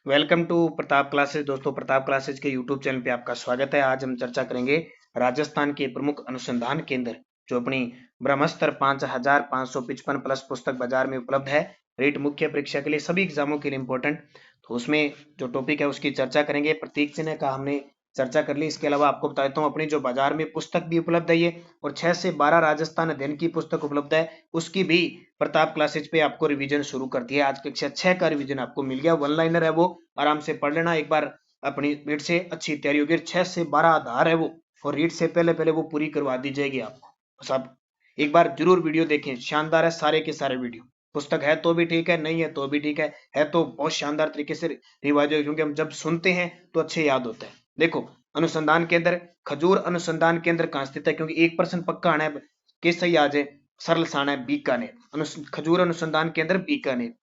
Welcome to Pratap classes. दोस्तों, Pratap classes के YouTube channel पे आपका स्वागत है। आज हम चर्चा करेंगे राजस्थान के प्रमुख अनुसंधान केंद्र जो अपनी ब्रह्मस्तर 5555 प्लस पुस्तक बाजार में उपलब्ध है। रेट मुख्य परीक्षा के लिए, सभी एग्जामों के लिए इंपॉर्टेंट। तो उसमें जो टॉपिक है उसकी चर्चा करेंगे। प्रतीक चिन्ह का हमने चर्चा कर ली। इसके अलावा आपको बता देता हूँ, अपनी जो बाजार में पुस्तक भी उपलब्ध है ये, और 6 से 12 राजस्थान अध्ययन की पुस्तक उपलब्ध है, उसकी भी प्रताप क्लासेज पे आपको रिवीजन शुरू कर दिया। आज कक्षा 6 का रिवीजन आपको मिल गया। वन लाइनर है वो, आराम से पढ़ लेना एक बार। अपनी रीड से अच्छी तैयारी होगी। 6 से 12 आधार है वो, और रीड से पहले पहले वो पूरी करवा दी जाएगी आपको। बस आप एक बार जरूर वीडियो देखें, शानदार है सारे के सारे वीडियो। पुस्तक है तो भी ठीक है, नहीं है तो भी ठीक है तो बहुत शानदार तरीके से रिवाइज हो, क्योंकि हम जब सुनते हैं तो अच्छे याद होता है। देखो, अनुसंधान केंद्र खजूर अनुसंधान केंद्र कहाँ स्थित है, क्योंकि 1% पक्का आना है कि सही आ जाए। सरल साना है बीकानेर। खजूर अनुसंधान केंद्र बीकानेर।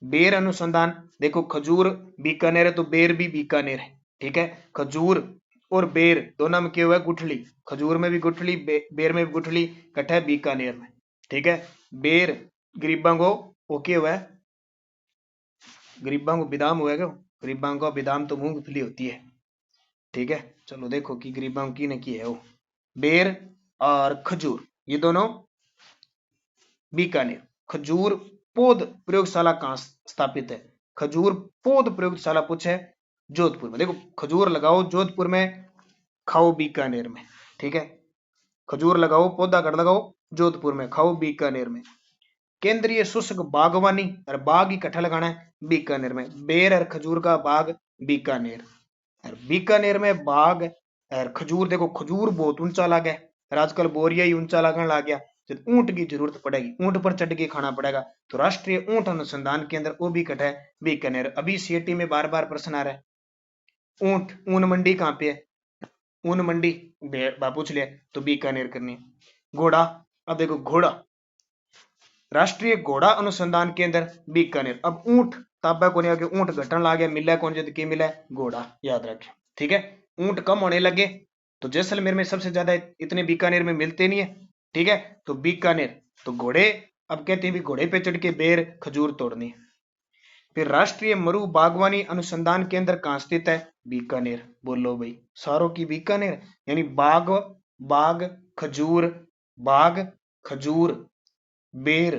बेर अनुसंधान, देखो खजूर बीकानेर है तो बेर भी बीकानेर है। ठीक है, खजूर और बेर दोनों में क्या हुआ है, गुठली। खजूर में भी गुठली, बेर में भी गुठली, इकट्ठा है बीकानेर में। ठीक है, बेर गरीबां को ओके हुआ है, गरीबां को बिदाम हुआ है क्यों, गरीबां को बिदाम तो मूंगफली होती है। ठीक है, चलो देखो कि गरीबां की ने की है वो। बेर और खजूर ये दोनों बीकानेर। खजूर पौध प्रयोगशाला कहाँ स्थापित है, खजूर पौध प्रयोगशाला पूछे जोधपुर में। देखो, खजूर लगाओ जोधपुर में, खाओ बीकानेर में। ठीक है, खजूर लगाओ, पौधा कर लगाओ जोधपुर में, खाओ बीकानेर में। केंद्रीय शुष्क बागवानी और बाग इकट्ठा लगाना है बीकानेर में। बेर और खजूर का बाग बीकानेर, और बीकानेर में बाग और खजूर। देखो, खजूर बहुत ऊंचा लगा है और आजकल बोरिया ही ऊंचा लगने लग गया। जब ऊंट की जरूरत पड़ेगी, ऊंट पर चढ़ के खाना पड़ेगा, तो राष्ट्रीय ऊंट अनुसंधान केंद्र वो भी कटा है बीकानेर। अभी सीएटी में बार बार प्रश्न आ रहा है, ऊंट ऊन मंडी कहाँ पे है, ऊन मंडी पूछ लिया तो बीकानेर करनी है। घोड़ा, अब देखो घोड़ा, राष्ट्रीय घोड़ा अनुसंधान केंद्र बीकानेर। अब ऊंट ताबा को नहीं आगे, ऊंट घटन ला गया, मिला कौन जद की मिला घोड़ा, याद रखें। ठीक है, ऊंट कम होने लगे तो जैसलमेर में सबसे ज्यादा, इतने बीकानेर में मिलते नहीं है। ठीक है, तो बीकानेर तो घोड़े, अब कहते हैं भी घोड़े पे चढ़ के बेर खजूर तोड़नी। फिर राष्ट्रीय मरु बागवानी अनुसंधान केंद्र कहाँ स्थित है, बीकानेर। बोलो भाई, सारों की बीकानेर, यानी बाग, बाग खजूर, बाग खजूर, बेर,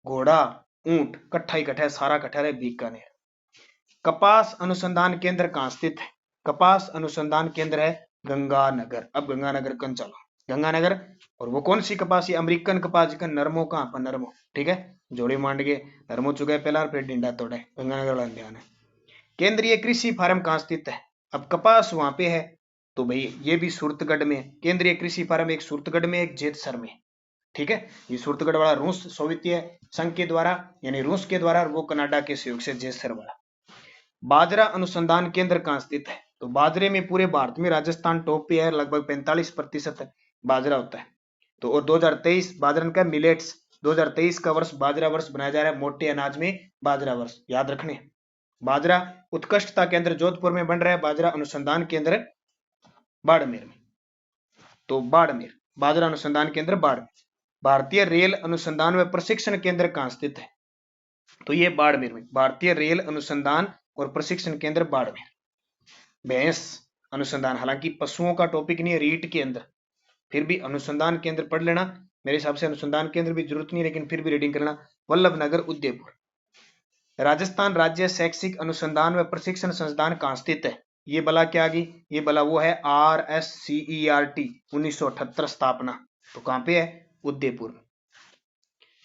घोड़ा, ऊंट, कट्ठा इकट्ठा है, सारा कट्ठा है बीकानेर। कपास अनुसंधान केंद्र कहाँ स्थित है, कपास अनुसंधान केंद्र है गंगानगर। अब गंगानगर कन चलो, गंगानगर। और वो कौन सी कपास, ये अमेरिकन कपास का नरमो कहाँ पर, नरमो। ठीक है, जोड़ी मांड के नरमो चुके पहला, फिर डिंडा तोड़े, गंगानगर वाला ध्यान है। केंद्रीय कृषि फार्म कहाँ स्थित है, अब कपास वहां पे है तो भाई ये भी सूरतगढ़ में है। केंद्रीय कृषि फार्म एक सूरतगढ़ में, एक जेतसर में। ठीक है, ये सूरतगढ़ वाला रूस सोवियत संघ के द्वारा, यानी रूस के द्वारा, और वो कनाडा के सहयोग से जेसर वाला। बाजरा अनुसंधान केंद्र कहाँ स्थित है, तो बाजरे में पूरे भारत में राजस्थान टॉप पे है, लगभग 45% बाजरा होता है। तो और 2023 बाजरा का मिलेट्स, 2023 का वर्ष बाजरा वर्ष बनाया जा रहा है, मोटे अनाज में बाजरा वर्ष, याद रखने। बाजरा उत्कृष्टता केंद्र जोधपुर में बन रहा है, बाजरा अनुसंधान केंद्र बाड़मेर में। तो बाड़मेर बाजरा अनुसंधान केंद्र बाड़मेर। भारतीय रेल अनुसंधान व प्रशिक्षण केंद्र कहाँ स्थित है, तो ये बाड़मेर में, भारतीय रेल अनुसंधान और प्रशिक्षण केंद्र बाड़मेर। भैंस अनुसंधान, हालांकि पशुओं का टॉपिक नहीं है रीट के अंदर, फिर भी अनुसंधान केंद्र पढ़ लेना। मेरे हिसाब से अनुसंधान केंद्र भी जरूरत नहीं, लेकिन फिर भी रीडिंग करना। वल्लभ नगर उदयपुर। राजस्थान राज्य शैक्षिक अनुसंधान व प्रशिक्षण संस्थान कहाँ स्थित है, ये बला क्या आ गई, ये बला वो है RSCERT 1978 स्थापना। तो कहाँ पे है, उदयपुर।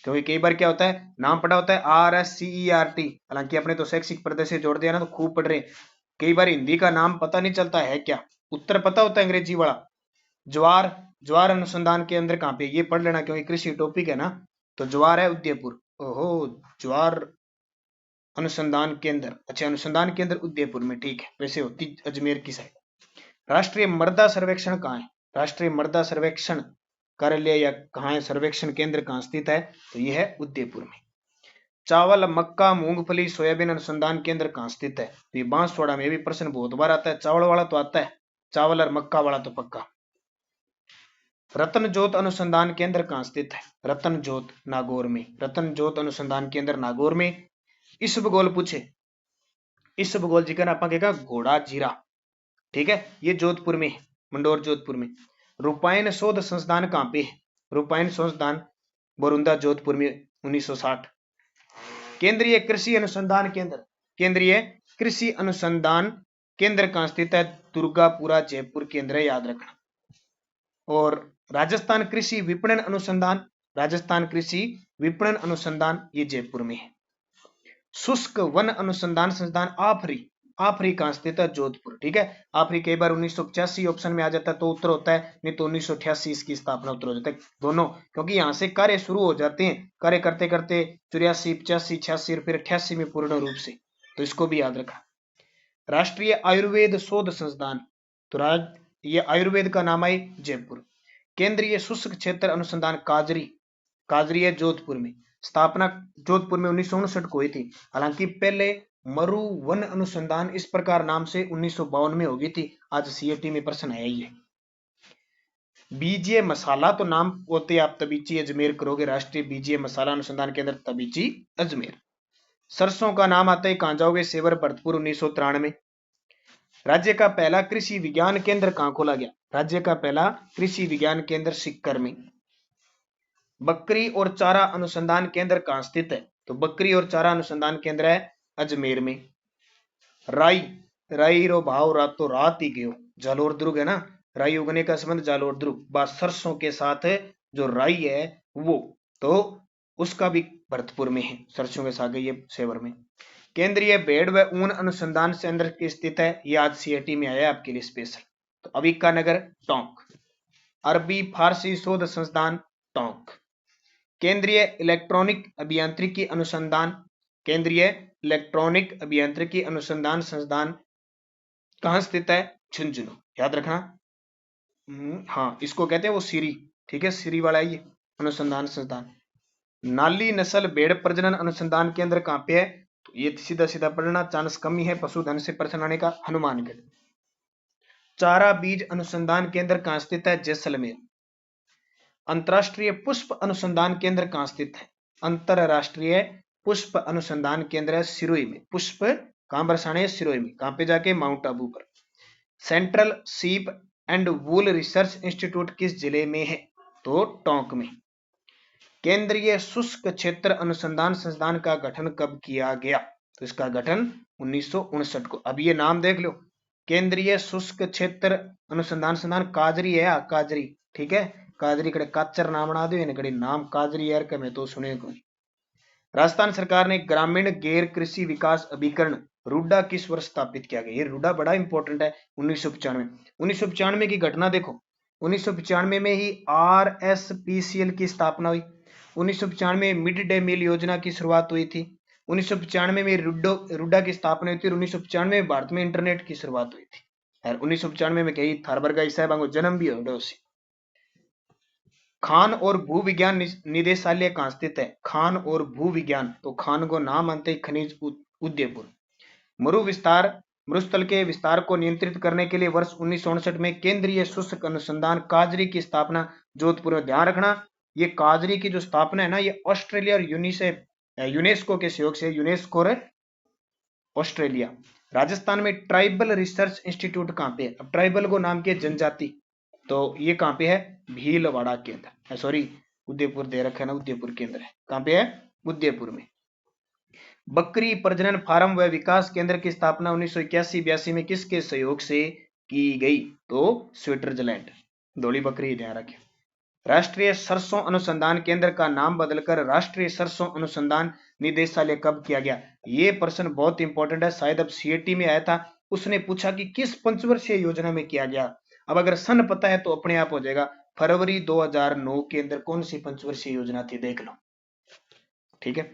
क्योंकि कई बार क्या होता है, नाम पढ़ा होता है RSCERT, हालांकि अपने तो शैक्षिक प्रदेश से जोड़ दिया ना, तो खूब पढ़ रहे। कई बार हिंदी का नाम पता नहीं चलता है क्या, उत्तर पता होता है अंग्रेजी वाला। ज्वार, ज्वार अनुसंधान के अंदर कहाँ पे, ये पढ़ लेना क्योंकि कृषि टॉपिक है ना। तो ज्वार है उदयपुर। ओहो, ज्वार अनुसंधान केंद्र, अच्छा अनुसंधान केंद्र उदयपुर में, ठीक है। वैसे होती अजमेर की साइड। राष्ट्रीय मृदा सर्वेक्षण कहाँ है, राष्ट्रीय मृदा सर्वेक्षण कार्यालय या कहाँ है, सर्वेक्षण केंद्र कहाँ स्थित है, तो यह है उदयपुर में। चावल, मक्का, मूंगफली, सोयाबीन अनुसंधान केंद्र कहाँ स्थित है, तो ये बांसवाड़ा में भी प्रश्न बहुत बार आता है। चावल वाला तो आता है, चावल और मक्का वाला तो पक्का। रतन जोत अनुसंधान केंद्र कहाँ स्थित है, रतन जोत नागौर में, रतन जोत अनुसंधान केंद्र नागौर में। इस भूगोल पूछे इस भूगोल जी का आप कहेगा घोड़ा जीरा, ठीक है, ये जोधपुर में है, मंडोर जोधपुर में। रूपायन शोध संस्थान कहाँ पे है? रूपायन संस्थान बोरुंदा जोधपुर में 1960। केंद्रीय कृषि अनुसंधान केंद्र, केंद्रीय कृषि अनुसंधान केंद्र कहाँ स्थित है? दुर्गापुरा जयपुर केंद्र है, याद रखना। और राजस्थान कृषि विपणन अनुसंधान, राजस्थान कृषि विपणन अनुसंधान ये जयपुर में है। शुष्क वन अनुसंधान संस्थान आफरी, आफरी कहाँ स्थित है? जोधपुर, ठीक है। आफरी कई बार 1985 ऑप्शन में आ जाता है तो उत्तर होता है, नहीं तो 1988 इसकी स्थापना उत्तर हो जाता है दोनों, क्योंकि यहाँ से कार्य शुरू हो जाते हैं, कार्य करते करते 84, 85, 86 और फिर 88 में पूर्ण रूप से, तो इसको भी याद रखा। राष्ट्रीय आयुर्वेद शोध संस्थान, तो ये आयुर्वेद का नाम है जयपुर। केंद्रीय शुष्क क्षेत्र अनुसंधान काजरी, काजरी है जोधपुर में, स्थापना जोधपुर में 1959 को हुई थी। हालांकि पहले मरु वन अनुसंधान इस प्रकार नाम से 1952 में हो गई थी। आज सीएटी में प्रश्न आया ही है। बीजीय मसाला, तो नाम होते आप तबीची अजमेर करोगे, राष्ट्रीय बीजीय मसाला अनुसंधान केंद्र तबीची अजमेर। सरसों का नाम आता है कहां जाओगे? सेवर भरतपुर 1993। राज्य का पहला कृषि विज्ञान केंद्र कहां खोला गया? राज्य का पहला कृषि विज्ञान केंद्र सिक्कर में। बकरी और चारा अनुसंधान केंद्र कहां स्थित है? तो बकरी और चारा अनुसंधान केंद्र है अजमेर में। राई, राई रो भाव रातों रात ही गयो, जालोर दुर्ग है ना, राई उगने का संबंध जालोर दुर्ग, बात सरसों के साथ जो राई है वो, तो उसका भी भरतपुर में है, सरसों के साथ ये सेवर में। केंद्रीय भेड़ व ऊन अनुसंधान केंद्र की स्थित है, ये आज सीएटी में आया आपके लिए स्पेशल, तो अबिका नगर टोंक। अरबी फारसी शोध संस्थान टोंक। केंद्रीय इलेक्ट्रॉनिक अभियांत्रिकी अनुसंधान, केंद्रीय इलेक्ट्रॉनिक अभियांत्रिकी अनुसंधान संस्थान कहां स्थित है? झुंझुनू, याद रखना। हाँ, इसको कहते हैं वो सीरी, ठीक है, सीरी वाला ये अनुसंधान संस्थान। नाली नस्ल भेड़ प्रजनन अनुसंधान केंद्र कहां पे है? तो ये सीधा सीधा पढ़ना, चांस कम ही है पशुधन से प्रश्न आने का, हनुमानगढ़। चारा बीज अनुसंधान केंद्र कहां स्थित है? जैसलमेर। अंतरराष्ट्रीय पुष्प अनुसंधान केंद्र कहां स्थित है? अंतरराष्ट्रीय पुष्प अनुसंधान केंद्र है सिरोही में। पुष्प कहां बरसाने? सिरोही में। कहां पे जाके? माउंट आबू पर। सेंट्रल सीप एंड वूल रिसर्च इंस्टीट्यूट किस जिले में है? तो टोंक में। केंद्रीय शुष्क क्षेत्र अनुसंधान संस्थान का गठन कब किया गया? तो इसका गठन 1959 को। अब ये नाम देख लो, केंद्रीय शुष्क क्षेत्र अनुसंधान संस्थान काजरी है, काजरी, ठीक है, काजरी कड़े काचर नाम बना दो, इन कड़े नाम काजरी यार कमे तो सुने को। राजस्थान सरकार ने ग्रामीण गैर कृषि विकास अभिकरण रूडा किस वर्ष स्थापित किया गया? ये रूडा बड़ा इंपॉर्टेंट है, 1995। 1995 की घटना देखो, 1995 में ही आरएसपीसीएल की स्थापना हुई। 1995 में मिड डे मील योजना की शुरुआत हुई थी। 1995 में रूडा की स्थापना हुई थी और 1995 में भारत में इंटरनेट की शुरुआत हुई थी। और 1995 में कही थारबरगाई साहब जन्म भी हो उसी। खान और भू विज्ञान निदेशालय कहां स्थित है? खान और भू विज्ञान, तो खान को नाम अंत खनिज उदयपुर। मरु विस्तार, मरुस्थल के विस्तार को नियंत्रित करने के लिए वर्ष 1959 में केंद्रीय शुष्क अनुसंधान काजरी की स्थापना जोधपुर में। ध्यान रखना, ये काजरी की जो स्थापना है ना, ये ऑस्ट्रेलिया और यूनेस्को के सहयोग से, यूनेस्को और ऑस्ट्रेलिया। राजस्थान में ट्राइबल रिसर्च इंस्टीट्यूट कहां पे है? अब ट्राइबल को नाम के जनजाति, तो ये कहां पे है? भीलवाड़ा केंद्र, सॉरी उदयपुर दे रखा है ना, उदयपुर केंद्र है, कहां पे है? उदयपुर में। बकरी प्रजनन फार्म व विकास केंद्र की स्थापना 1981-82 में किसके सहयोग से की गई? तो स्विट्जरलैंड, धोली बकरी, ध्यान रखें। राष्ट्रीय सरसों अनुसंधान केंद्र का नाम बदलकर राष्ट्रीय सरसों अनुसंधान निदेशालय कब किया गया? ये प्रश्न बहुत इंपॉर्टेंट है, शायद अब सीएटी में आया था, उसने पूछा कि किस पंचवर्षीय योजना में किया गया। अब अगर सन पता है तो अपने आप हो जाएगा। फरवरी 2009 के अंदर कौन सी पंचवर्षीय योजना थी, देख लो, ठीक है।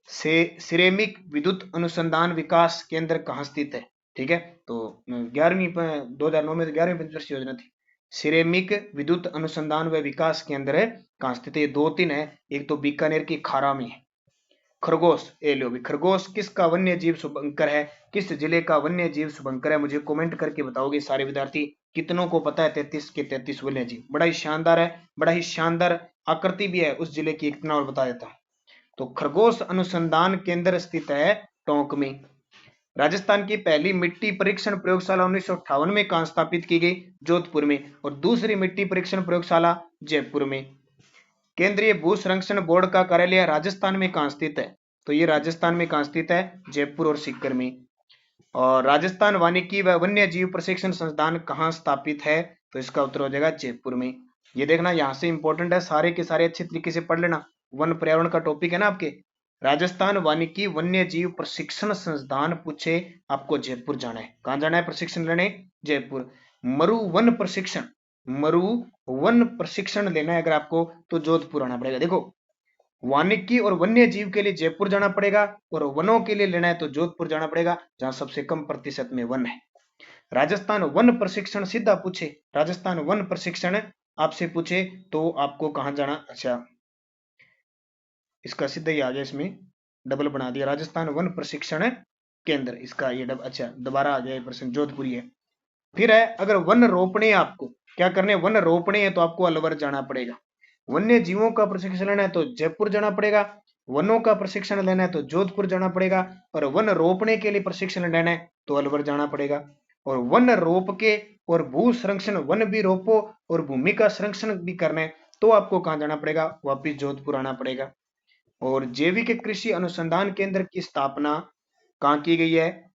सिरेमिक विद्युत अनुसंधान विकास केंद्र कहां स्थित है? ठीक है, तो 2009 में 11वीं पंचवर्षीय योजना थी। सिरेमिक विद्युत अनुसंधान व विकास केंद्र है कहां स्थित है? 2-3 है, एक तो बीकानेर की खारा में है। खरगोश, ए लो भी, खरगोश किसका वन्य जीव शुभंकर है? किस जिले का वन्य जीव शुभंकर है? मुझे कमेंट करके बताओगे सारे विद्यार्थी, कितनों को पता है 33 के 33 वन्य जीव? बड़ा ही शानदार है, बड़ा ही शानदार आकृति भी है उस जिले की, इतना और बता देता हूं। तो खरगोश अनुसंधान केंद्र स्थित है टोंक में। राजस्थान की पहली मिट्टी परीक्षण प्रयोगशाला 1958 में कहां स्थापित की गई? जोधपुर में। और दूसरी मिट्टी परीक्षण प्रयोगशाला जयपुर में। केंद्रीय भू संरक्षण बोर्ड का कार्यालय राजस्थान में कहां स्थित है? तो ये राजस्थान में कहां स्थित है? जयपुर और सीकर में। और राजस्थान वानिकी व वन्य जीव प्रशिक्षण संस्थान कहाँ स्थापित है? तो इसका उत्तर हो जाएगा जयपुर में। ये देखना यहाँ से इंपॉर्टेंट है, सारे के सारे अच्छे तरीके से पढ़ लेना। वन पर्यावरण का टॉपिक है ना आपके। राजस्थान वानिकी वन्य जीव प्रशिक्षण संस्थान पूछे आपको जयपुर जाना है। कहाँ जाना है प्रशिक्षण लेने? जयपुर। मरु वन प्रशिक्षण, मरु वन प्रशिक्षण लेना है अगर आपको तो जोधपुर आना पड़ेगा। देखो वानिकी और वन्य जीव के लिए जयपुर जाना पड़ेगा और वनों के लिए लेना है तो जोधपुर जाना पड़ेगा, जहां सबसे कम प्रतिशत में वन है। राजस्थान वन प्रशिक्षण सीधा पूछे, राजस्थान वन प्रशिक्षण आपसे पूछे तो आपको कहां जाना? अच्छा इसका सीधा ही आ गया, इसमें डबल बना दिया, राजस्थान वन प्रशिक्षण केंद्र, इसका ये अच्छा दोबारा आ गया प्रश्न, जोधपुर है। फिर है अगर वन रोपणे आपको क्या करने, वन रोपणे है तो आपको अलवर जाना पड़ेगा। वन्य जीवों का प्रशिक्षण लेना है तो जयपुर जाना पड़ेगा। वनों का प्रशिक्षण लेना है तो जोधपुर जाना पड़ेगा। और वन रोपणे के लिए प्रशिक्षण लेना है तो अलवर जाना पड़ेगा। और वन रोप के और भू संरक्षण, वन भी रोपो और भूमि का संरक्षण भी करना है तो आपको कहां जाना पड़ेगा? वापिस जोधपुर आना पड़ेगा। और जैविक कृषि अनुसंधान केंद्र की स्थापना कहां की गई है?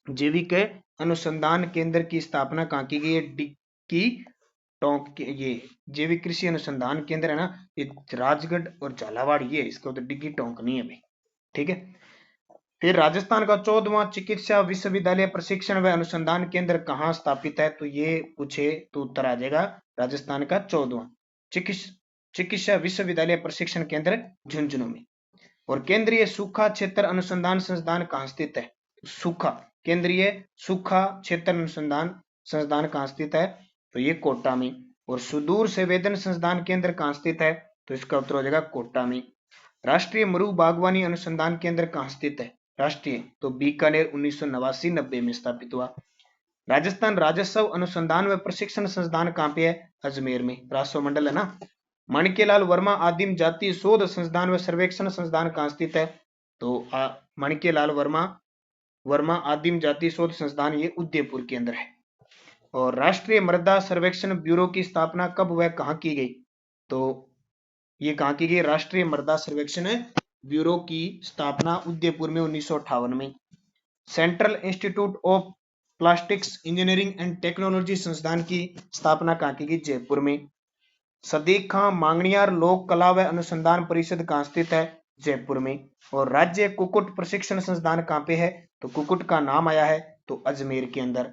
जैविक अनुसंधान केंद्र की स्थापना कहां की गई है? डिग्गी टोंक, ये जैविक कृषि अनुसंधान केंद्र है ना, ये राजगढ़ और झालावाड़, ये इसका उधर डिग्गी टोंक नहीं है भाई, ठीक है। फिर राजस्थान का 14वां चिकित्सा विश्वविद्यालय प्रशिक्षण व अनुसंधान केंद्र कहाँ स्थापित है? तो ये पूछे तो उत्तर आ जाएगा राजस्थान का 14वां चिकित्सा विश्वविद्यालय प्रशिक्षण केंद्र झुंझुनू में। और केंद्रीय सूखा क्षेत्र अनुसंधान संस्थान कहाँ स्थित है? सूखा, केंद्रीय सूखा क्षेत्र अनुसंधान संस्थान कहाँ स्थित है? तो ये कोटा में। और सुदूर संवेदन संस्थान केंद्र कहाँ स्थित है? तो इसका उत्तर हो जाएगा कोटा में। राष्ट्रीय मरु बागवानी अनुसंधान केंद्र कहाँ स्थित है? राष्ट्रीय तो बीकानेर 1989-90 में स्थापित हुआ। राजस्थान राजस्व अनुसंधान व प्रशिक्षण संस्थान कहाँ पे है? अजमेर में, राजस्व मंडल है ना। माणिक्यलाल वर्मा आदिम जाति शोध संस्थान व सर्वेक्षण संस्थान कहाँ स्थित है? तो माणिक्यलाल वर्मा आदिम जाति शोध संस्थान ये उदयपुर के अंदर है। और राष्ट्रीय मृदा सर्वेक्षण ब्यूरो की स्थापना कब व कहाँ की गई? तो ये कहाँ की गई? राष्ट्रीय मृदा सर्वेक्षण ब्यूरो की स्थापना उदयपुर में 1958 में। Central institute of plastics engineering and technology संस्थान की स्थापना कहाँ की गई? जयपुर में। सदीक खां मांगणियार लोक कला व अनुसंधान परिषद कहाँ स्थित है? जयपुर में। और राज्य कुक्कुट प्रशिक्षण संस्थान कहाँ पे है? तो कुक्कुट का नाम आया है तो अजमेर के अंदर।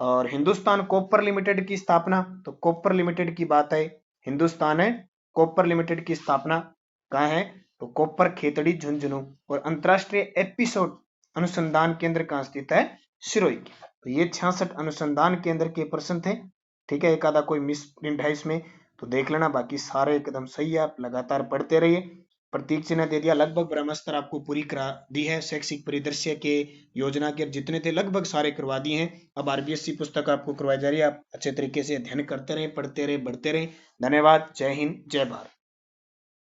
और हिंदुस्तान कॉपर लिमिटेड की स्थापना, तो कॉपर लिमिटेड की बात है, हिंदुस्तान है कॉपर लिमिटेड की स्थापना कहाँ है? तो कॉपर खेतड़ी झुंझुनू। और अंतरराष्ट्रीय एपिसोड अनुसंधान केंद्र कहाँ स्थित है? सिरोही। तो ये 66 अनुसंधान केंद्र के प्रश्न थे, ठीक है। एक आधा कोई मिस प्रिंट है इसमें तो देख लेना, बाकी सारे एकदम सही है। आप लगातार पढ़ते रहिए। प्रतीक चिन्ह दे दिया, लगभग ब्रह्मास्त्र आपको पूरी करा दी है। शैक्षिक परिदृश्य के योजना के जितने थे लगभग सारे करवा दिए हैं। अब आरबीएससी पुस्तक आपको करवाई जा रही है। आप अच्छे तरीके से अध्ययन करते रहे, पढ़ते रहे, बढ़ते रहे। धन्यवाद। जय हिंद, जय भारत।